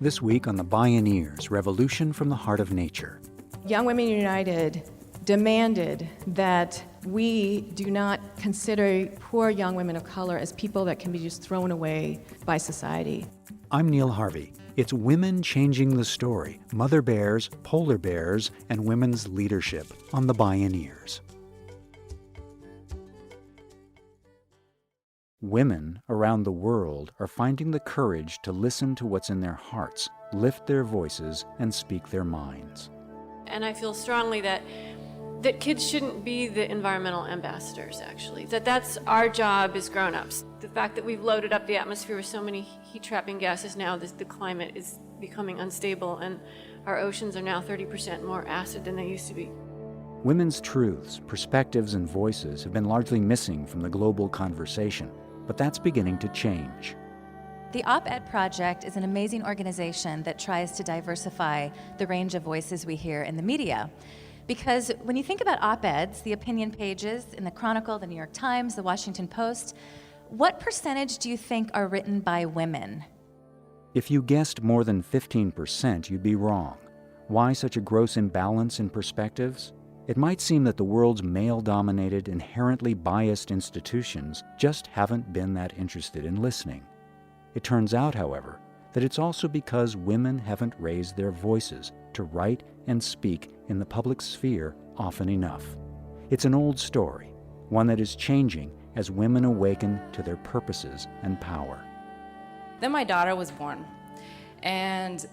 This week on the Bioneers, Revolution from the Heart of Nature. Young Women United demanded that we do not consider poor young women of color as people that can be just thrown away by society. I'm Neil Harvey. It's Women Changing the Story, Mother Bears, Polar Bears, and Women's Leadership on the Bioneers. Women around the world are finding the courage to listen to what's in their hearts, lift their voices, and speak their minds. And I feel strongly that kids shouldn't be the environmental ambassadors, actually. That's our job as grown-ups. The fact that we've loaded up the atmosphere with so many heat-trapping gases now, the climate is becoming unstable, and our oceans are now 30% more acid than they used to be. Women's truths, perspectives, and voices have been largely missing from the global conversation, but that's beginning to change. The Op-Ed Project is an amazing organization that tries to diversify the range of voices we hear in the media. Because when you think about op-eds, the opinion pages in the Chronicle, the New York Times, the Washington Post, what percentage do you think are written by women? If you guessed more than 15%, you'd be wrong. Why such a gross imbalance in perspectives? It might seem that the world's male-dominated, inherently biased institutions just haven't been that interested in listening. It turns out, however, that it's also because women haven't raised their voices to write and speak in the public sphere often enough. It's an old story, one that is changing as women awaken to their purposes and power. Then my daughter was born, and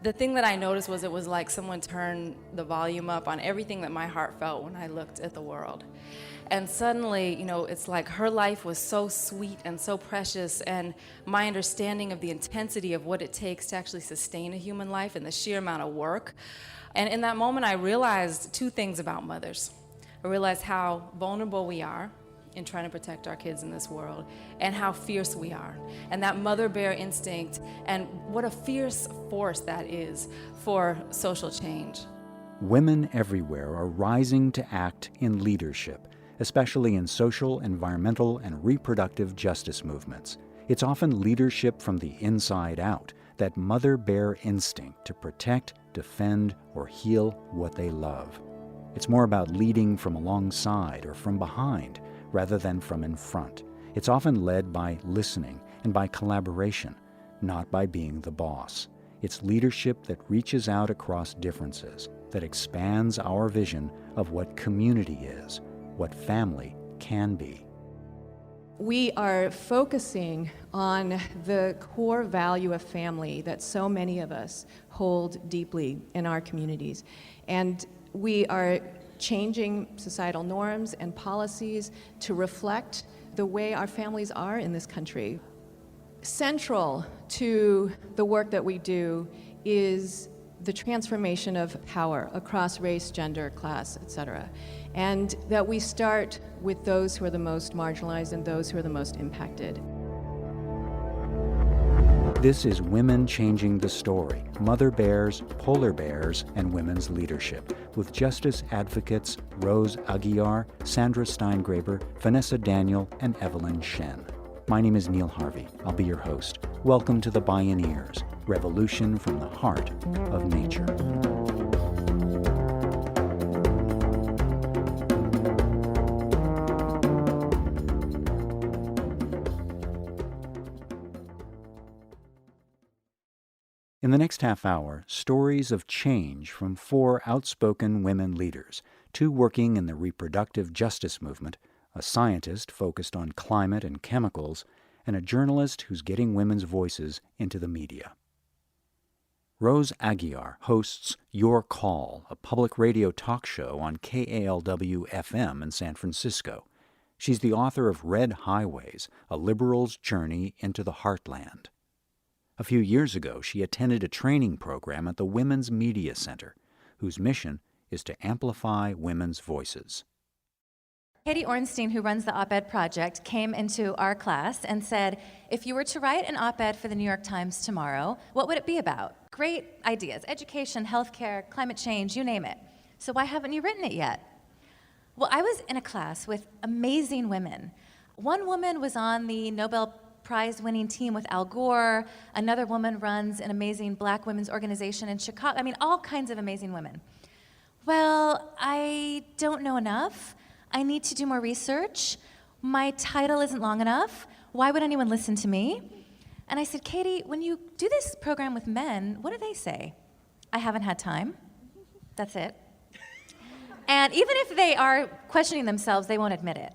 the thing that I noticed was it was like someone turned the volume up on everything that my heart felt when I looked at the world. And suddenly, it's like her life was so sweet and so precious, and my understanding of the intensity of what it takes to actually sustain a human life and the sheer amount of work. And in that moment, I realized two things about mothers. I realized how vulnerable we are in trying to protect our kids in this world, and how fierce we are, and that mother bear instinct, and what a fierce force that is for social change. Women everywhere are rising to act in leadership, especially in social, environmental, and reproductive justice movements. It's often leadership from the inside out, that mother bear instinct to protect, defend, or heal what they love. It's more about leading from alongside or from behind, rather than from in front. It's often led by listening and by collaboration, not by being the boss. It's leadership that reaches out across differences, that expands our vision of what community is, what family can be. We are focusing on the core value of family that so many of us hold deeply in our communities. And we are changing societal norms and policies to reflect the way our families are in this country. Central to the work that we do is the transformation of power across race, gender, class, etc. And that we start with those who are the most marginalized and those who are the most impacted. This is Women Changing the Story, Mother Bears, Polar Bears, and Women's Leadership, with justice advocates Rose Aguilar, Sandra Steingraber, Vanessa Daniel, and Eveline Shen. My name is Neil Harvey. I'll be your host. Welcome to the Bioneers, Revolution from the Heart of Nature. In the next half hour, stories of change from 4 outspoken women leaders, 2 working in the reproductive justice movement, a scientist focused on climate and chemicals, and a journalist who's getting women's voices into the media. Rose Aguilar hosts Your Call, a public radio talk show on KALW-FM in San Francisco. She's the author of Red Highways, A Liberal's Journey into the Heartland. A few years ago, she attended a training program at the Women's Media Center, whose mission is to amplify women's voices. Katie Ornstein, who runs the Op-Ed Project, came into our class and said, if you were to write an op-ed for the New York Times tomorrow, what would it be about? Great ideas, education, healthcare, climate change, you name it. So why haven't you written it yet? Well, I was in a class with amazing women. One woman was on the Nobel prize-winning team with Al Gore. Another woman runs an amazing black women's organization in Chicago. I mean, all kinds of amazing women. Well, I don't know enough. I need to do more research. My title isn't long enough. Why would anyone listen to me? And I said, Katie, when you do this program with men, what do they say? I haven't had time. That's it. And even if they are questioning themselves, they won't admit it.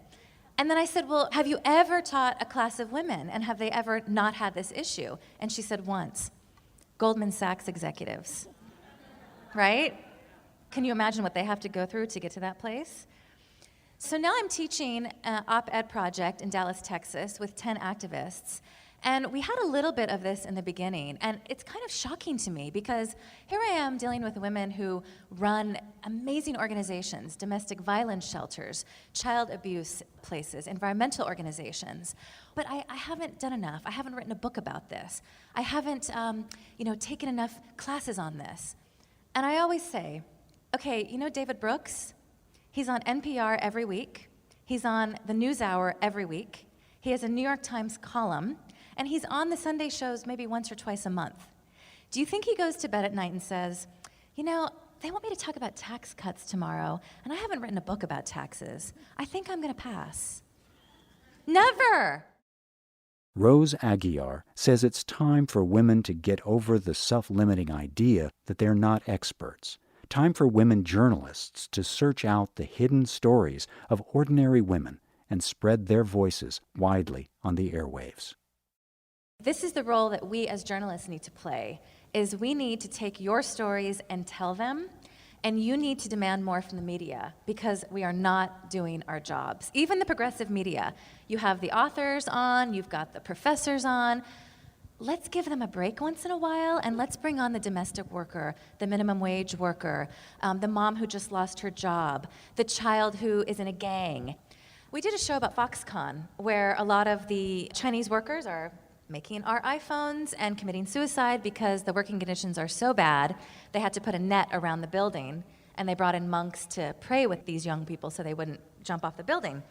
And then I said, well, have you ever taught a class of women, and have they ever not had this issue? And she said, once. Goldman Sachs executives, right? Can you imagine what they have to go through to get to that place? So now I'm teaching an op-ed project in Dallas, Texas, with 10 activists. And we had a little bit of this in the beginning, and it's kind of shocking to me because here I am dealing with women who run amazing organizations, domestic violence shelters, child abuse places, environmental organizations. But I haven't done enough. I haven't written a book about this. I haven't taken enough classes on this. And I always say, okay, you know David Brooks? He's on NPR every week. He's on the NewsHour every week. He has a New York Times column. And he's on the Sunday shows maybe once or twice a month. Do you think he goes to bed at night and says, you know, they want me to talk about tax cuts tomorrow, and I haven't written a book about taxes. I think I'm going to pass. Never! Rose Aguilar says it's time for women to get over the self-limiting idea that they're not experts. Time for women journalists to search out the hidden stories of ordinary women and spread their voices widely on the airwaves. This is the role that we as journalists need to play, is we need to take your stories and tell them, and you need to demand more from the media because we are not doing our jobs. Even the progressive media, you have the authors on, you've got the professors on. Let's give them a break once in a while, and let's bring on the domestic worker, the minimum wage worker, the mom who just lost her job, the child who is in a gang. We did a show about Foxconn where a lot of the Chinese workers are making our iPhones and committing suicide because the working conditions are so bad, they had to put a net around the building, and they brought in monks to pray with these young people so they wouldn't jump off the building.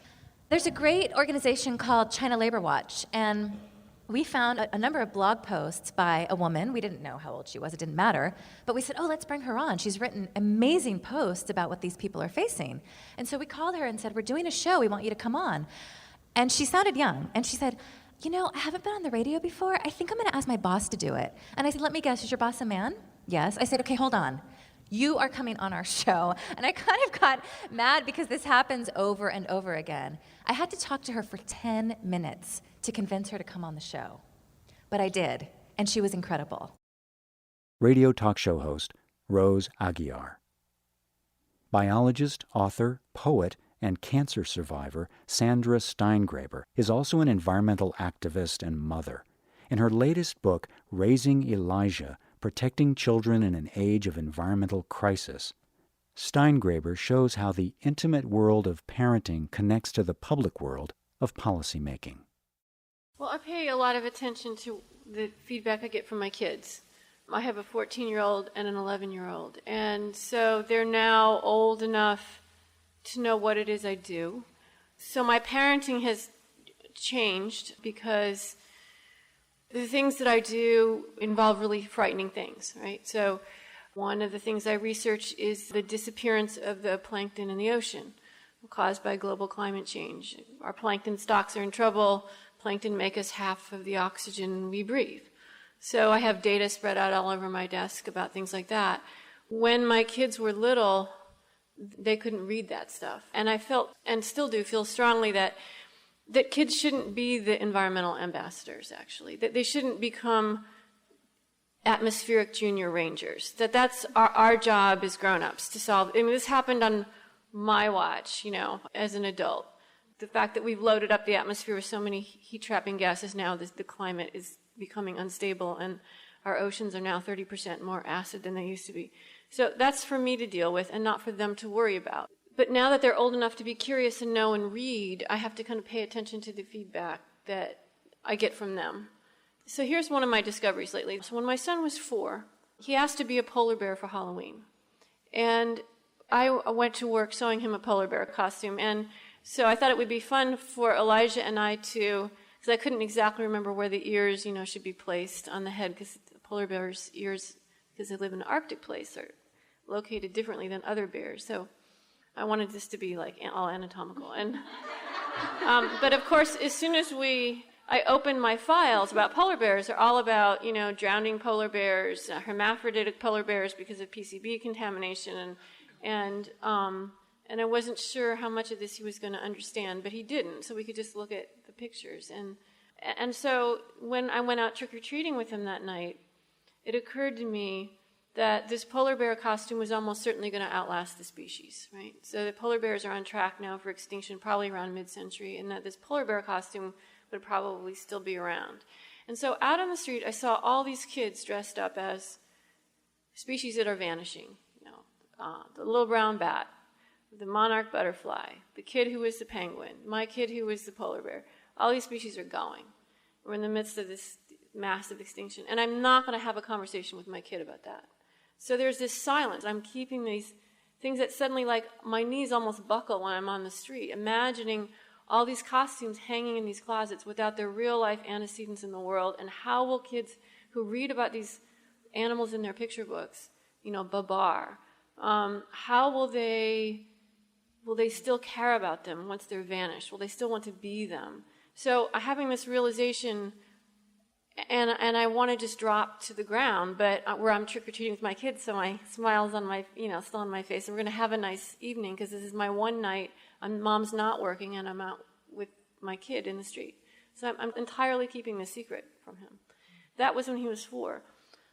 There's a great organization called China Labor Watch, and we found a number of blog posts by a woman. We didn't know how old she was, it didn't matter, but we said, oh, let's bring her on. She's written amazing posts about what these people are facing. And so we called her and said, we're doing a show, we want you to come on. And she sounded young, and she said, you know, I haven't been on the radio before. I think I'm going to ask my boss to do it. And I said, let me guess, is your boss a man? Yes. I said, okay, hold on. You are coming on our show. And I kind of got mad because this happens over and over again. I had to talk to her for 10 minutes to convince her to come on the show. But I did, and she was incredible. Radio talk show host Rose Aguilar. Biologist, author, poet, and cancer survivor Sandra Steingraber is also an environmental activist and mother. In her latest book, Raising Elijah, Protecting Children in an Age of Environmental Crisis, Steingraber shows how the intimate world of parenting connects to the public world of policymaking. Well, I pay a lot of attention to the feedback I get from my kids. I have a 14-year-old and an 11-year-old, and so they're now old enough to know what it is I do. So my parenting has changed because the things that I do involve really frightening things, right? So one of the things I research is the disappearance of the plankton in the ocean caused by global climate change. Our plankton stocks are in trouble. Plankton make us half of the oxygen we breathe. So I have data spread out all over my desk about things like that. When my kids were little, they couldn't read that stuff. And I felt, and still do feel strongly, that kids shouldn't be the environmental ambassadors, actually. That they shouldn't become atmospheric junior rangers. That's our job as grown-ups to solve. I mean, this happened on my watch, as an adult. The fact that we've loaded up the atmosphere with so many heat-trapping gases now, the climate is becoming unstable, and our oceans are now 30% more acid than they used to be. So that's for me to deal with and not for them to worry about. But now that they're old enough to be curious and know and read, I have to kind of pay attention to the feedback that I get from them. So here's one of my discoveries lately. So when my son was 4, he asked to be a polar bear for Halloween. And I went to work sewing him a polar bear costume. And so I thought it would be fun for Elijah and I to, because I couldn't exactly remember where the ears, should be placed on the head, because polar bears' ears, because they live in an Arctic place, are located differently than other bears. So I wanted this to be like all anatomical. And but of course, as soon as I opened my files about polar bears, they're all about, drowning polar bears, hermaphroditic polar bears because of PCB contamination, and I wasn't sure how much of this he was going to understand, but he didn't, so we could just look at the pictures. And so when I went out trick-or-treating with him that night, it occurred to me that this polar bear costume was almost certainly going to outlast the species, right? So the polar bears are on track now for extinction probably around mid-century, and that this polar bear costume would probably still be around. And so out on the street, I saw all these kids dressed up as species that are vanishing. The little brown bat, the monarch butterfly, the kid who was the penguin, my kid who was the polar bear. All these species are going. We're in the midst of this massive extinction. And I'm not going to have a conversation with my kid about that. So there's this silence. I'm keeping these things that suddenly, like, my knees almost buckle when I'm on the street, imagining all these costumes hanging in these closets without their real-life antecedents in the world, and how will kids who read about these animals in their picture books, babar, how will they still care about them once they're vanished? Will they still want to be them? So having this realization, and I want to just drop to the ground, but where I'm trick-or-treating with my kids, so my smile's on my, still on my face, and we're going to have a nice evening, because this is my one night. Mom's not working, and I'm out with my kid in the street. So I'm entirely keeping the secret from him. That was when he was 4.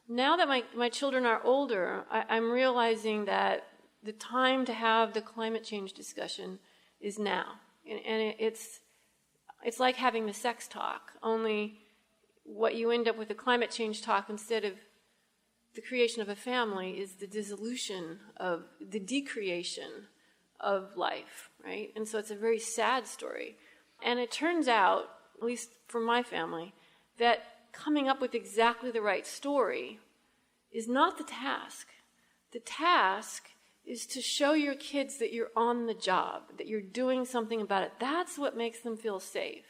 Now that my children are older, I'm realizing that the time to have the climate change discussion is now. And it's like having the sex talk, only what you end up with the climate change talk instead of the creation of a family is the dissolution of, the decreation of life, right? And so it's a very sad story. And it turns out, at least for my family, that coming up with exactly the right story is not the task. The task is to show your kids that you're on the job, that you're doing something about it. That's what makes them feel safe.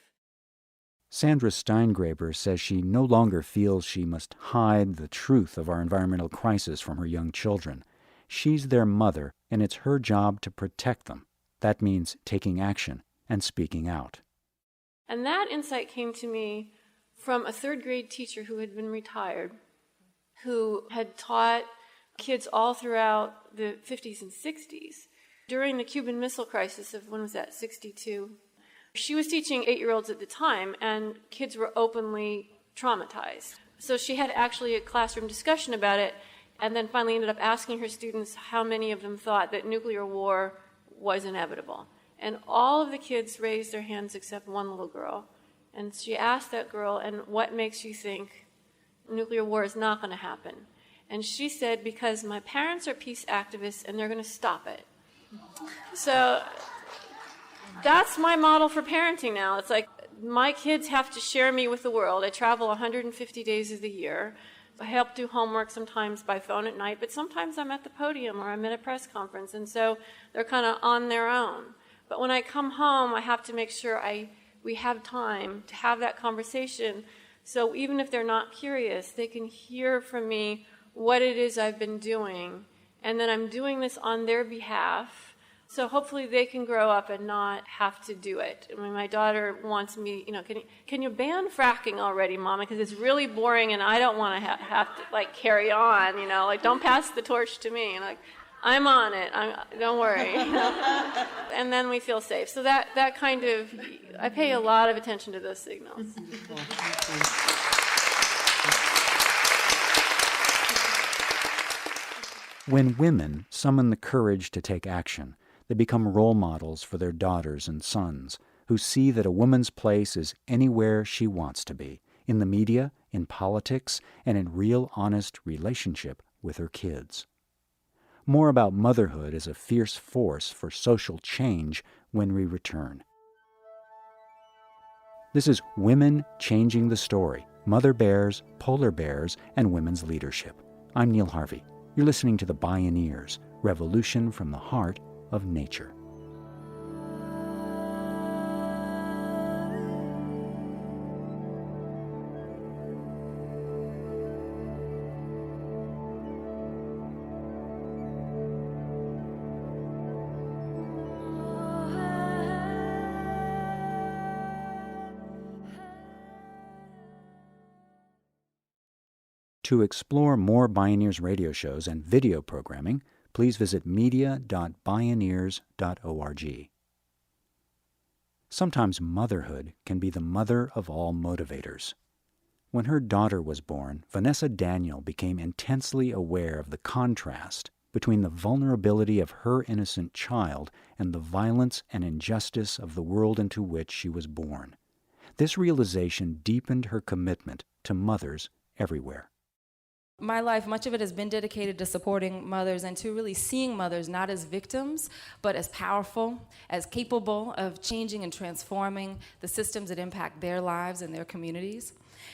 Sandra Steingraber says she no longer feels she must hide the truth of our environmental crisis from her young children. She's their mother, and it's her job to protect them. That means taking action and speaking out. And that insight came to me from a 3rd grade teacher who had been retired, who had taught kids all throughout the 50s and 60s. During the Cuban Missile Crisis of, when was that, 62? She was teaching 8-year-olds at the time, and kids were openly traumatized. So she had actually a classroom discussion about it, and then finally ended up asking her students how many of them thought that nuclear war was inevitable. And all of the kids raised their hands except one little girl. And she asked that girl, and what makes you think nuclear war is not going to happen? And she said, because my parents are peace activists and they're going to stop it. So that's my model for parenting now. It's like my kids have to share me with the world. I travel 150 days of the year. I help do homework sometimes by phone at night, but sometimes I'm at the podium or I'm at a press conference, and so they're kind of on their own. But when I come home, I have to make sure we have time to have that conversation, so even if they're not curious, they can hear from me what it is I've been doing, and then I'm doing this on their behalf, so hopefully they can grow up and not have to do it. I mean, my daughter wants me, can you ban fracking already, Mama? Because it's really boring and I don't want to have to, carry on, don't pass the torch to me. And I'm on it, don't worry. And then we feel safe. So that kind of, I pay a lot of attention to those signals. When women summon the courage to take action, they become role models for their daughters and sons, who see that a woman's place is anywhere she wants to be, in the media, in politics, and in real, honest relationship with her kids. More about motherhood as a fierce force for social change when we return. This is Women Changing the Story, Mother Bears, Polar Bears, and Women's Leadership. I'm Neil Harvey. You're listening to the Bioneers, Revolution from the Heart of Nature. To explore more Bioneers radio shows and video programming, please visit media.bioneers.org. Sometimes motherhood can be the mother of all motivators. When her daughter was born, Vanessa Daniel became intensely aware of the contrast between the vulnerability of her innocent child and the violence and injustice of the world into which she was born. This realization deepened her commitment to mothers everywhere. My life, much of it has been dedicated to supporting mothers and to really seeing mothers not as victims, but as powerful, as capable of changing and transforming the systems that impact their lives and their communities.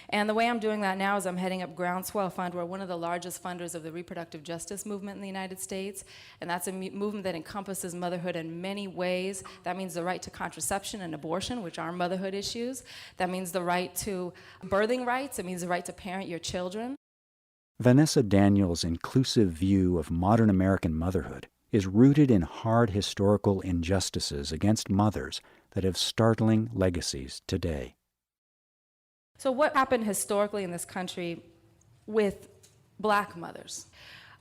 And the way I'm doing that now is I'm heading up Groundswell Fund. We're one of the largest funders of the reproductive justice movement in the United States, and that's a movement that encompasses motherhood in many ways. That means the right to contraception and abortion, which are motherhood issues. That means the right to birthing rights. It means the right to parent your children. Vanessa Daniel's inclusive view of modern American motherhood is rooted in hard historical injustices against mothers that have startling legacies today. So what happened historically in this country with black mothers?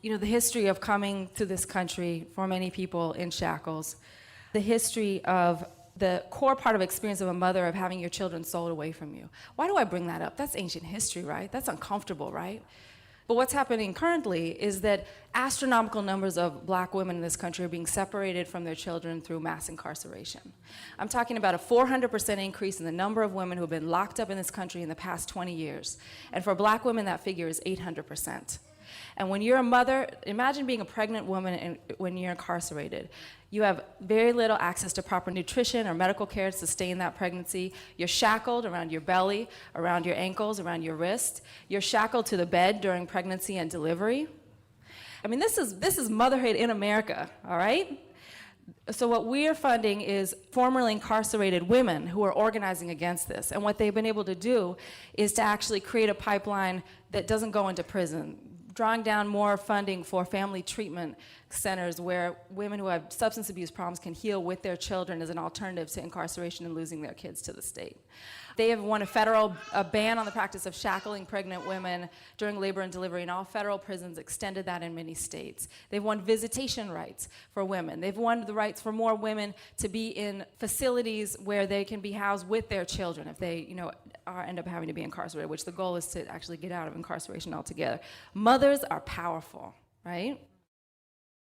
You know, the history of coming to this country for many people in shackles, the history of the core part of experience of a mother of having your children sold away from you. Why do I bring that up? That's ancient history, right? That's uncomfortable, right? But what's happening currently is that astronomical numbers of black women in this country are being separated from their children through mass incarceration. I'm talking about a 400% increase in the number of women who have been locked up in this country in the past 20 years. And for black women, that figure is 800%. And when you're a mother, imagine being a pregnant woman when you're incarcerated. You have very little access to proper nutrition or medical care to sustain that pregnancy. You're shackled around your belly, around your ankles, around your wrist. You're shackled to the bed during pregnancy and delivery. I mean, this is motherhood in America, all right? So what we're funding is formerly incarcerated women who are organizing against this. And what they've been able to do is to actually create a pipeline that doesn't go into prison, drawing down more funding for family treatment centers where women who have substance abuse problems can heal with their children as an alternative to incarceration and losing their kids to the state. They have won a ban on the practice of shackling pregnant women during labor and delivery, and all federal prisons extended that in many states. They've won visitation rights for women. They've won the rights for more women to be in facilities where they can be housed with their children if they, end up having to be incarcerated, which the goal is to actually get out of incarceration altogether. Mothers are powerful, right?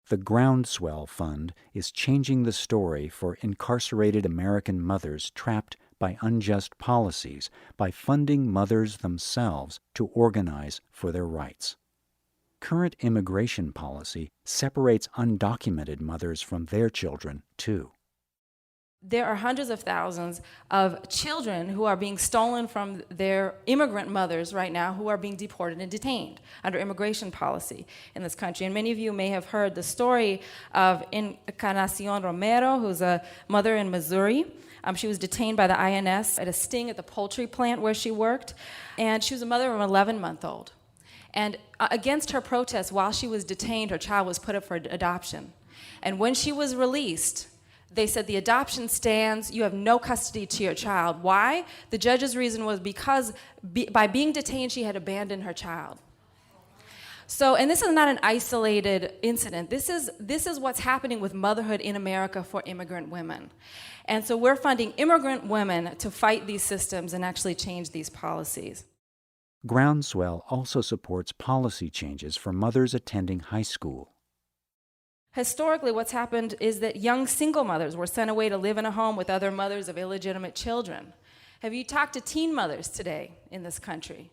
The Groundswell Fund is changing the story for incarcerated American mothers trapped by unjust policies by funding mothers themselves to organize for their rights. Current immigration policy separates undocumented mothers from their children, too. There are hundreds of thousands of children who are being stolen from their immigrant mothers right now who are being deported and detained under immigration policy in this country. And many of you may have heard the story of Encarnacion Romero, who's a mother in Missouri. She was detained by the INS at a sting at the poultry plant where she worked. And she was a mother of an 11-month-old. And against her protest, while she was detained, her child was put up for adoption. And when she was released, they said the adoption stands, you have no custody to your child. Why? The judge's reason was because by being detained, she had abandoned her child. So, and this is not an isolated incident. This is what's happening with motherhood in America for immigrant women. And so we're funding immigrant women to fight these systems and actually change these policies. Groundswell also supports policy changes for mothers attending high school. Historically, what's happened is that young single mothers were sent away to live in a home with other mothers of illegitimate children. Have you talked to teen mothers today in this country?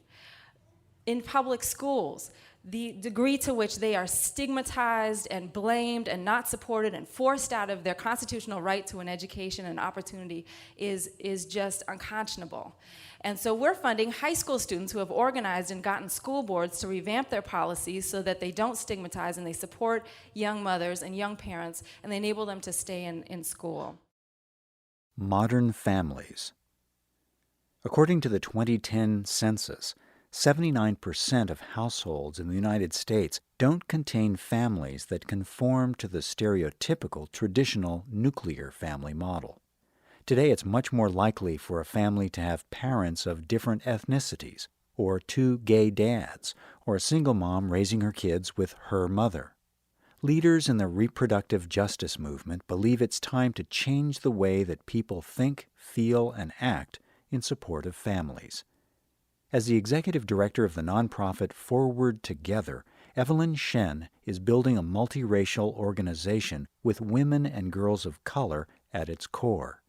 In public schools, the degree to which they are stigmatized and blamed and not supported and forced out of their constitutional right to an education and opportunity is just unconscionable. And so we're funding high school students who have organized and gotten school boards to revamp their policies so that they don't stigmatize and they support young mothers and young parents and they enable them to stay in school. Modern families. According to the 2010 census, 79% of households in the United States don't contain families that conform to the stereotypical traditional nuclear family model. Today, it's much more likely for a family to have parents of different ethnicities, or two gay dads, or a single mom raising her kids with her mother. Leaders in the reproductive justice movement believe it's time to change the way that people think, feel, and act in support of families. As the executive director of the nonprofit Forward Together, Eveline Shen is building a multiracial organization with women and girls of color at its core.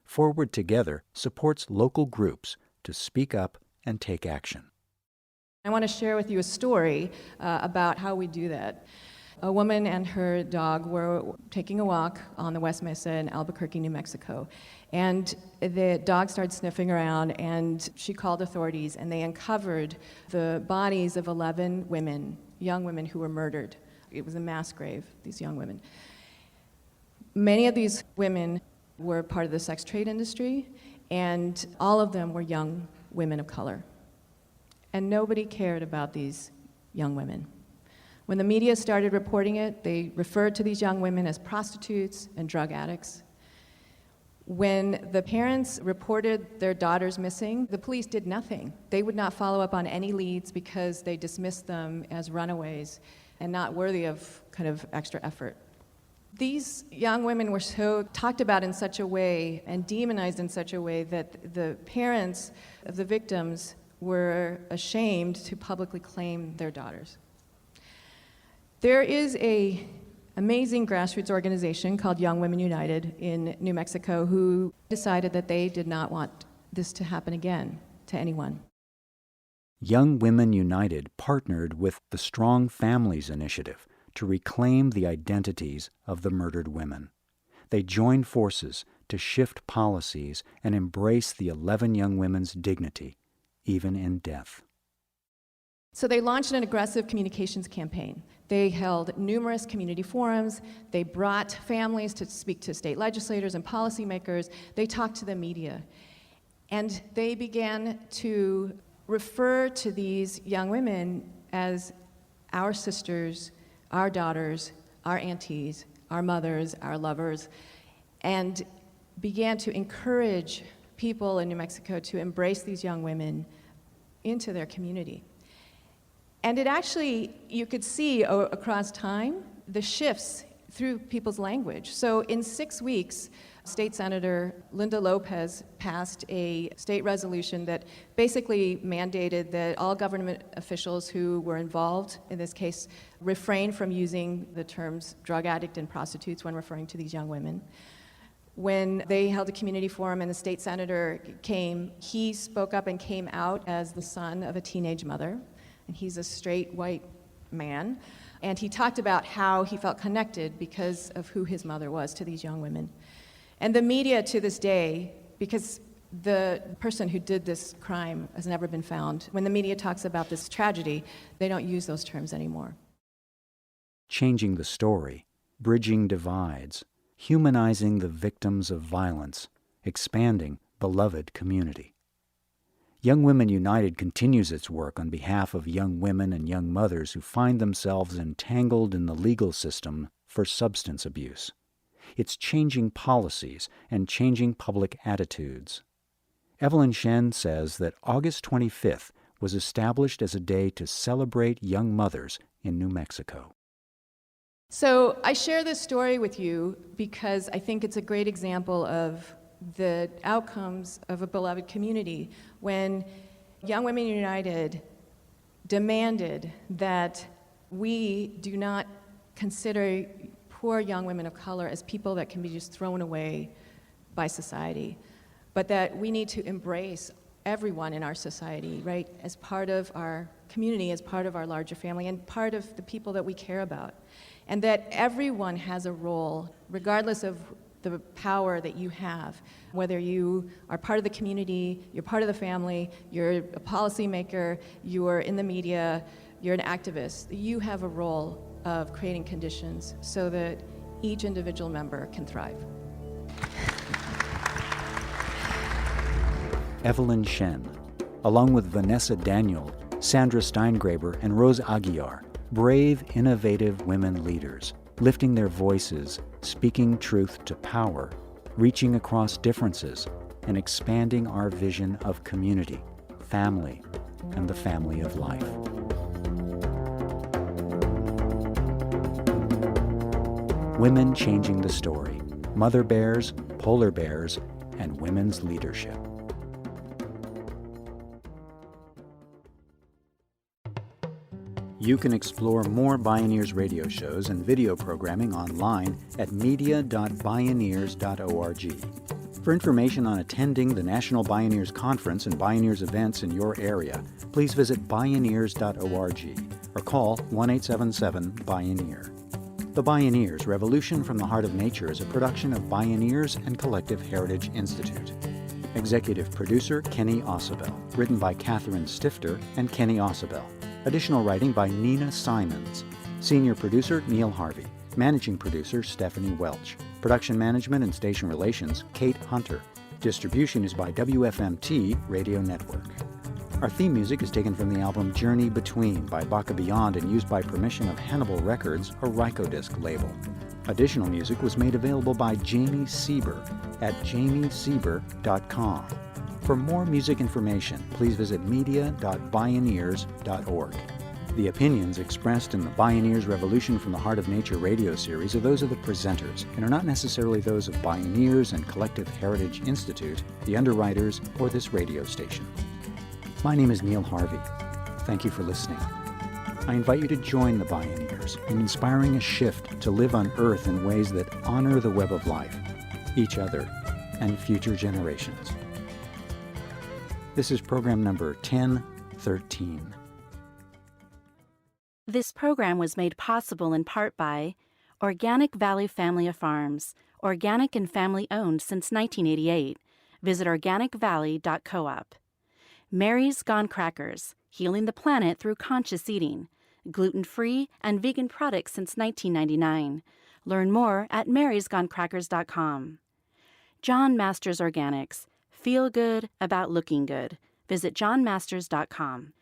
Forward Together supports local groups to speak up and take action. I want to share with you a story about how we do that. A woman and her dog were taking a walk on the West Mesa in Albuquerque, New Mexico. And the dog started sniffing around, and she called authorities, and they uncovered the bodies of 11 women, young women who were murdered. It was a mass grave, these young women. Many of these women were part of the sex trade industry, and all of them were young women of color. And nobody cared about these young women. When the media started reporting it, they referred to these young women as prostitutes and drug addicts. When the parents reported their daughters missing, the police did nothing. They would not follow up on any leads because they dismissed them as runaways and not worthy of kind of extra effort. These young women were so talked about in such a way and demonized in such a way that the parents of the victims were ashamed to publicly claim their daughters. There is an amazing grassroots organization called Young Women United in New Mexico who decided that they did not want this to happen again to anyone. Young Women United partnered with the Strong Families Initiative to reclaim the identities of the murdered women. They joined forces to shift policies and embrace the 11 young women's dignity, even in death. So they launched an aggressive communications campaign. They held numerous community forums. They brought families to speak to state legislators and policymakers. They talked to the media. And they began to refer to these young women as our sisters, our daughters, our aunties, our mothers, our lovers, and began to encourage people in New Mexico to embrace these young women into their community. And it actually, you could see across time, the shifts through people's language. So in 6 weeks, State Senator Linda Lopez passed a state resolution that basically mandated that all government officials who were involved in this case refrain from using the terms drug addict and prostitutes when referring to these young women. When they held a community forum and the state senator came, he spoke up and came out as the son of a teenage mother. And he's a straight white man. And he talked about how he felt connected because of who his mother was to these young women. And the media to this day, because the person who did this crime has never been found, when the media talks about this tragedy, they don't use those terms anymore. Changing the story, bridging divides, humanizing the victims of violence, expanding beloved community. Young Women United continues its work on behalf of young women and young mothers who find themselves entangled in the legal system for substance abuse. It's changing policies and changing public attitudes. Eveline Shen says that August 25th was established as a day to celebrate young mothers in New Mexico. So I share this story with you because I think it's a great example of the outcomes of a beloved community when Young Women United demanded that we do not consider poor young women of color as people that can be just thrown away by society, but that we need to embrace everyone in our society, right, as part of our community, as part of our larger family, and part of the people that we care about. And that everyone has a role, regardless of the power that you have, whether you are part of the community, you're part of the family, you're a policymaker, you're in the media, you're an activist. You have a role of creating conditions so that each individual member can thrive. Eveline Shen, along with Vanessa, Sandra Steingraber, and Rose Aguilar, brave, innovative women leaders, lifting their voices, speaking truth to power, reaching across differences, and expanding our vision of community, family, and the family of life. Women Changing the Story: Mother Bears, Polar Bears, and Women's Leadership. You can explore more Bioneers radio shows and video programming online at media.bioneers.org. For information on attending the National Bioneers Conference and Bioneers events in your area, please visit bioneers.org or call 1-877-BIONEER. The Bioneers: Revolution from the Heart of Nature is a production of Bioneers and Collective Heritage Institute. Executive producer Kenny Ausubel. Written by Catherine Stifter and Kenny Ausubel. Additional writing by Nina Simons. Senior producer Neil Harvey. Managing producer Stephanie Welch. Production management and station relations Kate Hunter. Distribution is by WFMT Radio Network. Our theme music is taken from the album Journey Between by Baka Beyond and used by permission of Hannibal Records, a Rykodisc label. Additional music was made available by Jamie Sieber at jamiesieber.com. For more music information, please visit media.bioneers.org. The opinions expressed in the Bioneers Revolution from the Heart of Nature radio series are those of the presenters and are not necessarily those of Bioneers and Collective Heritage Institute, the underwriters, or this radio station. My name is Neil Harvey. Thank you for listening. I invite you to join the Bioneers in inspiring a shift to live on Earth in ways that honor the web of life, each other, and future generations. This is program number 1013. This program was made possible in part by Organic Valley Family of Farms, organic and family-owned since 1988. Visit organicvalley.coop. Mary's Gone Crackers, healing the planet through conscious eating, gluten-free and vegan products since 1999. Learn more at marysgonecrackers.com. John Masters Organics, feel good about looking good. Visit johnmasters.com.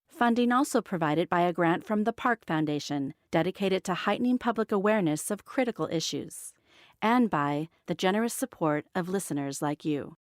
Funding also provided by a grant from the Park Foundation, dedicated to heightening public awareness of critical issues, and by the generous support of listeners like you.